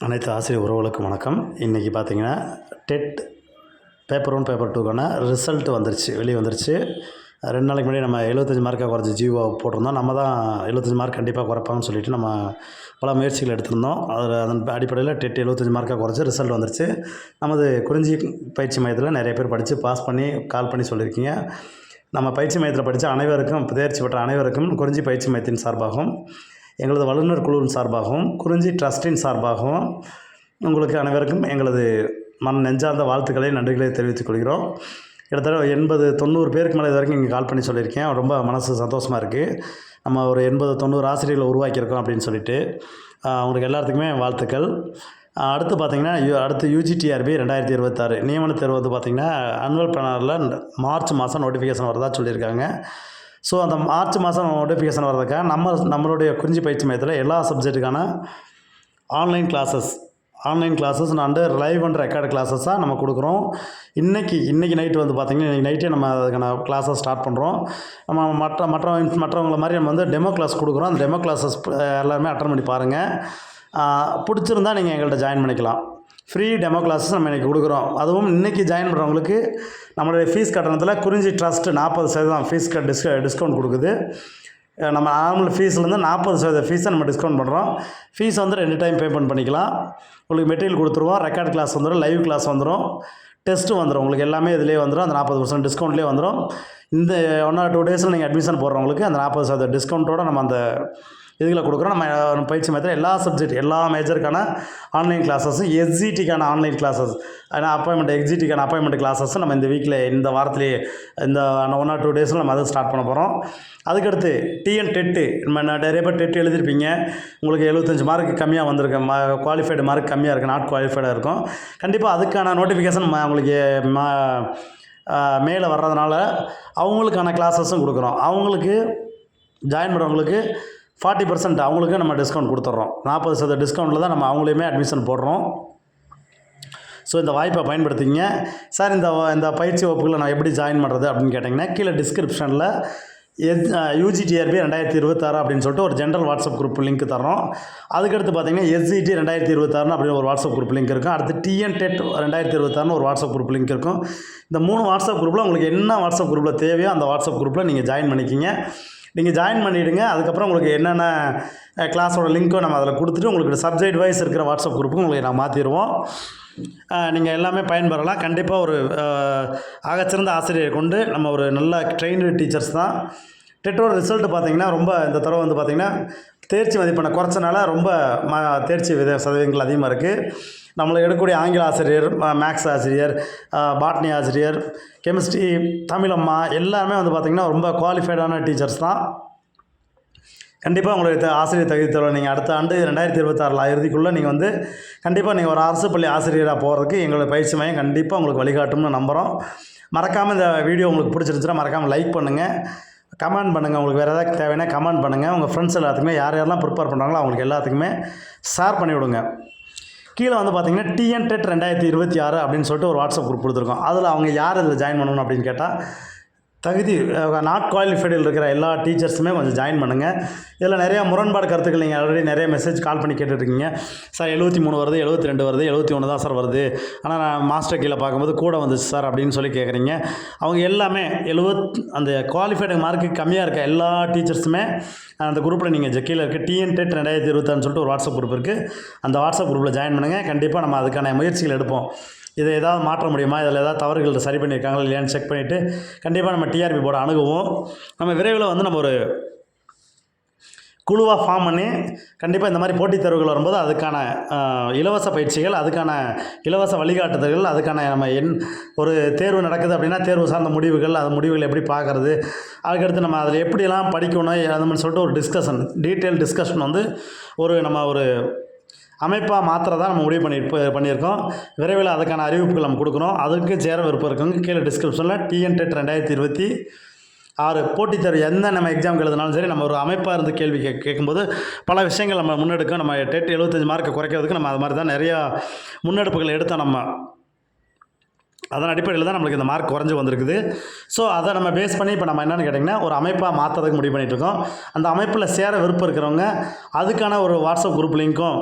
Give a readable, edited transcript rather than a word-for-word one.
அனைத்து ஆசிரியர் உறவுகளுக்கும் வணக்கம். இன்றைக்கி பார்த்தீங்கன்னா டெட் பேப்பர் 1 பேப்பர் 2க்கான ரிசல்ட் வந்துருச்சு, வெளியே வந்துருச்சு. 2 நாளைக்கு முன்னாடி நம்ம 75 மார்க்காக குறைச்சி ஜீவோ போட்டிருந்தோம். நம்ம தான் 75 மார்க் கண்டிப்பாக குறைப்பாங்கன்னு சொல்லிட்டு நம்ம பல முயற்சிகள் எடுத்திருந்தோம். அதன் அடிப்படையில் டெட் 75 மார்க்காக குறைச்சி ரிசல்ட் வந்துருச்சு. நமது குறிஞ்சி பயிற்சி மையத்தில் நிறைய பேர் படித்து பாஸ் பண்ணி கால் பண்ணி சொல்லியிருக்கீங்க. நம்ம பயிற்சி மையத்தில் படித்த அனைவருக்கும், தேர்ச்சி பெற்ற அனைவருக்கும் குறிஞ்சி பயிற்சி மையத்தின் சார்பாகவும், எங்களது வல்லுநர் குழுவின் சார்பாகவும், குறிஞ்சி ட்ரஸ்டின் சார்பாகவும் உங்களுக்கு அனைவருக்கும் எங்களது நெஞ்சார்ந்த வாழ்த்துக்களை, நன்றிகளை தெரிவித்துக் கொள்கிறோம். கிட்டத்தட்ட 80-90 பேருக்கு மேலே இது வரைக்கும் இங்கே கால் பண்ணி சொல்லியிருக்கேன். ரொம்ப மனசு சந்தோஷமாக இருக்குது. நம்ம ஒரு 80-90 ஆசிரியர்களை உருவாக்கியிருக்கோம் அப்படின்னு சொல்லிட்டு உங்களுக்கு எல்லாத்துக்குமே வாழ்த்துக்கள். அடுத்து பார்த்திங்கன்னா அடுத்து UGTRB 2026 நியமன தேர்வு வந்து பார்த்திங்கன்னா ஆனுவல் பிளானரில் மார்ச் மாதம் நோட்டிஃபிகேஷன் வரதா சொல்லியிருக்காங்க. ஸோ அந்த மார்ச் மாதம் நோட்டிஃபிகேஷன் வர்றதுக்காக நம்மளுடைய குறிஞ்சி பயிற்சி மையத்தில் எல்லா சப்ஜெக்ட்டுக்கான online classes and live and record கிளாஸஸாக நம்ம கொடுக்குறோம். இன்றைக்கி நைட்டு வந்து பார்த்திங்கன்னா இன்றைக்கி நைட்டே நம்ம அதுக்கான கிளாஸஸ் ஸ்டார்ட் பண்ணுறோம். நம்ம மற்றவங்கள மாதிரி நம்ம வந்து டெமோ கிளாஸ் கொடுக்குறோம். அந்த டெமோ கிளாஸஸ் எல்லாருமே அட்டன் பண்ணி பாருங்கள். பிடிச்சிருந்தால் நீங்கள் எங்கள்கிட்ட ஜாயின் பண்ணிக்கலாம். ஃப்ரீ டெமோ கிளாஸஸ் நம்ம இன்றைக்கி கொடுக்குறோம். அதுவும் இன்றைக்கி ஜாயின் பண்ணுறவங்களுக்கு நம்மளுடைய ஃபீஸ் கட்டணத்தில் குறிஞ்சி ட்ரஸ்ட் 40% ஃபீஸ் டிஸ்கவுண்ட் கொடுக்குது. நம்ம நார்மல் ஃபீஸ்லேருந்து 40% ஃபீஸை நம்ம டிஸ்கவுண்ட் பண்ணுறோம். ஃபீஸ் வந்து 2 டைம் பேமெண்ட் பண்ணிக்கலாம். உங்களுக்கு மெட்டீரியல் கொடுத்துருவோம். ரெக்கார்ட் கிளாஸ் வந்துடும், லைவ் கிளாஸ் வந்துடும், டெஸ்ட்டு வந்துடும். உங்களுக்கு எல்லாமே இதிலே வந்துடும். அந்த 40% டிஸ்கவுண்ட்லேயே வந்துடும். இந்த 1 or 2 டேஸில் நீங்கள் அட்மிஷன் போடுறவங்களுக்கு அந்த 40% டிஸ்கவுண்ட்டோடு நம்ம அந்த இதுகளை கொடுக்குறோம். நம்ம பயிற்சி மையத்தில் எல்லா சப்ஜெக்ட், எல்லா மேஜருக்கான ஆன்லைன் கிளாஸஸ், எஸ்ஜிடிக்கான ஆன்லைன் கிளாஸஸ், ஆனால் எக்ஸிடிக்கான அப்பாயின்மெண்ட் கிளாஸஸ் நம்ம இந்த வாரத்திலேயே இந்த 1 or 2 டேஸில் நம்ம அதை ஸ்டார்ட் பண்ண போகிறோம். அதுக்கடுத்து டெட்டு நம்ம நிறைய பேர் டெட் எழுதிருப்பீங்க. உங்களுக்கு 75 மார்க்கு கம்மியாக வந்திருக்கு, குவாலிஃபைடு மார்க் கம்மியாக இருக்குது, நாட் குவாலிஃபைடாக இருக்கும். கண்டிப்பாக அதுக்கான நோட்டிஃபிகேஷன் உங்களுக்கு மேலே வர்றதுனால அவங்களுக்கான கிளாஸஸும் கொடுக்குறோம். அவங்களுக்கு ஜாயின் பண்ணுறவங்களுக்கு 40% அவங்களுக்கு நம்ம டிஸ்கவுண்ட் கொடுத்துட்றோம். 40% டிஸ்கவுண்ட்டில் தான் நம்ம அவங்களையுமே அட்மிஷன் போடுறோம். ஸோ இந்த வாய்ப்பை பயன்படுத்திங்க. சார் இந்த பயிற்சி வகுப்புகளை நான் எப்படி ஜாயின் பண்ணுறது அப்படின்னு கேட்டிங்கன்னா கீழே டிஸ்கிரிப்ஷனில் UGTRB 2026 அப்படின்னு சொல்லிட்டு ஒரு ஜென்ரல் வாட்ஸ்அப் குரூப் லிங்க் தரோம். அதுக்கடுத்து பார்த்திங்கன்னா SGT 2026 அப்படின்னு ஒரு வாட்ஸ்அப் குரூப் லிங்க் இருக்கும். அடுத்து TNTET 2026 ஒரு வாட்ஸ்அப் குரூப் லிங்க் இருக்கும். இந்த 3 வாட்ஸ்அப் குரூப்பில் உங்களுக்கு என்ன வாட்ஸ்அப் குரூப்பில் தேவையோ அந்த வாட்ஸ்அப் குரூப்பில் நீங்கள் ஜாயின் பண்ணிக்கிங்க. நீங்கள் ஜாயின் பண்ணிவிடுங்க. அதுக்கப்புறம் உங்களுக்கு என்னென்ன கிளாஸோட லிங்க்கோ நம்ம அதில் கொடுத்துட்டு உங்களுக்கு சப்ஜெக்ட் வைஸ் இருக்கிற வாட்ஸ்அப் குரூப்புக்கு உங்களுக்கு நான் மாற்றிடுவோம். நீங்கள் எல்லாமே பயன்பெறலாம். கண்டிப்பாக ஒரு ஆகச்சிறந்த ஆசிரியரை கொண்டு நம்ம ஒரு நல்ல ட்ரெயின்டு டீச்சர்ஸ் தான். டெட்டோட ரிசல்ட்டு பார்த்திங்கன்னா ரொம்ப இந்த தடவை வந்து பார்த்திங்கன்னா தேர்ச்சி மதிப்பெண்ணை குறைச்சனால ரொம்ப தேர்ச்சி சதவீதங்கள் அதிகமாக இருக்குது. நம்மளுக்கு எடுக்கக்கூடிய ஆங்கில ஆசிரியர், மேக்ஸ் ஆசிரியர், பாட்னி ஆசிரியர், கெமிஸ்ட்ரி, தமிழம்மா எல்லாருமே வந்து பார்த்திங்கன்னா ரொம்ப குவாலிஃபைடான டீச்சர்ஸ் தான். கண்டிப்பாக உங்களுக்கு ஆசிரியர் தகுதி தேர்வு நீங்கள் அடுத்த ஆண்டு 2026 இறுதிக்குள்ளே நீங்கள் வந்து கண்டிப்பாக நீங்கள் ஒரு அரசு பள்ளி ஆசிரியராக போகிறதுக்கு எங்களுடைய பயிற்சி மையம் கண்டிப்பாக உங்களுக்கு வழிகாட்டும்னு நம்புகிறோம். மறக்காமல் இந்த வீடியோ உங்களுக்கு பிடிச்சிருந்துச்சுன்னா மறக்காமல் லைக் பண்ணுங்கள், கமெண்ட் பண்ணுங்கள். உங்களுக்கு வேறு ஏதாவது தேவைன்னா கமெண்ட் பண்ணுங்கள். உங்கள் ஃப்ரெண்ட்ஸ் எல்லாத்துக்குமே யாரெல்லாம் ப்ரிப்பேர் பண்ணுறாங்களோ அவங்களுக்கு எல்லாத்துக்குமே ஷேர் பண்ணிவிடுங்க. கீழே வந்து பார்த்திங்கன்னா TNTET 2026 அப்படின்னு சொல்லிட்டு ஒரு வாட்ஸ்அப் குரூப் கொடுத்துருக்கோம். அதில் அவங்க யார் இதில் ஜாயின் பண்ணணும் அப்படின்னு கேட்டால் தகுதி நாட் குவாலிஃபைடில் இருக்கிற எல்லா டீச்சர்ஸுமே கொஞ்சம் ஜாயின் பண்ணுங்கள். இதில் நிறையா முரண்பாடு கருத்துக்கள் நீங்கள் ஆல்ரெடி நிறைய மெசேஜ் கால் பண்ணி கேட்டுட்ருக்கீங்க. சார் 73 வருது, 72 வருது, 71 தான் சார் வருது, ஆனால் நான் மாஸ்டர் கீழே பார்க்கும்போது கூட வந்துச்சு சார் அப்படின்னு சொல்லி கேட்குறீங்க. அவங்க எல்லாமே அந்த குவாலிஃபைடு மார்க்கு கம்மியாக இருக்க எல்லா டீச்சர்ஸுமே அந்த குரூப்பில் நீங்கள் கீழே இருக்குது TNTET 2026 சொல்லிட்டு ஒரு வாட்ஸ்அப் குரூப் இருக்குது. அந்த வாட்ஸ்அப் குரூப்பில் ஜாயின் பண்ணுங்கள். கண்டிப்பாக நம்ம அதுக்கான முயற்சிகள் எடுப்போம். இதை ஏதாவது மாற்ற முடியுமா, இதில் ஏதாவது தவறுகள் சரி பண்ணியிருக்காங்களா இல்லையான்னு செக் பண்ணிவிட்டு கண்டிப்பாக நம்ம TRB போர்டை அணுகுவோம். நம்ம விரைவில் வந்து நம்ம ஒரு குழுவாக ஃபார்ம் பண்ணி கண்டிப்பாக இந்த மாதிரி போட்டித் தேர்வுகள் வரும்போது அதுக்கான இலவச பயிற்சிகள், அதுக்கான இலவச வழிகாட்டுதல்கள், அதுக்கான நம்ம ஒரு தேர்வு நடக்குது அப்படின்னா தேர்வு சார்ந்த முடிவுகள், அந்த முடிவுகள் எப்படி பார்க்குறது, அதுக்கடுத்து நம்ம அதில் எப்படியெல்லாம் படிக்கணும் அந்த மாதிரி சொல்லிட்டு ஒரு டீட்டெயில் டிஸ்கஷன் வந்து நம்ம ஒரு அமைப்பாக மாத்திரதான் நம்ம முடிவு பண்ணியிருக்கோம். விரைவில் அதுக்கான அறிவிப்புகள் நம்ம கொடுக்குறோம். அதுக்கு சேர விருப்பம் இருக்குங்க கீழே டிஸ்கிரிப்ஷனில் TNTET 2026 போட்டித் தேர்வு எந்த நம்ம எக்ஸாம் எழுதினாலும் சரி நம்ம ஒரு அமைப்பாக இருந்து கேள்வி கேட்கும்போது பல விஷயங்கள் நம்ம முன்னெடுக்கும். நம்ம டெட் 75 மார்க்கை குறைக்கிறதுக்கு நம்ம அது மாதிரி தான் நிறையா முன்னெடுப்புகள் எடுத்தோம். நம்ம அதன் அடிப்படையில் தான் நம்மளுக்கு இந்த மார்க் குறைஞ்சி வந்திருக்குது. ஸோ அதை நம்ம பேஸ் பண்ணி இப்போ நம்ம என்னென்னு கேட்டிங்கன்னா ஒரு அமைப்பாக மாற்றுறதுக்கு முடிவு பண்ணிகிட்ருக்கோம். அந்த அமைப்பில் சேர விருப்பம் இருக்கிறவங்க அதுக்கான ஒரு வாட்ஸ்அப் குரூப் லிங்க்கும்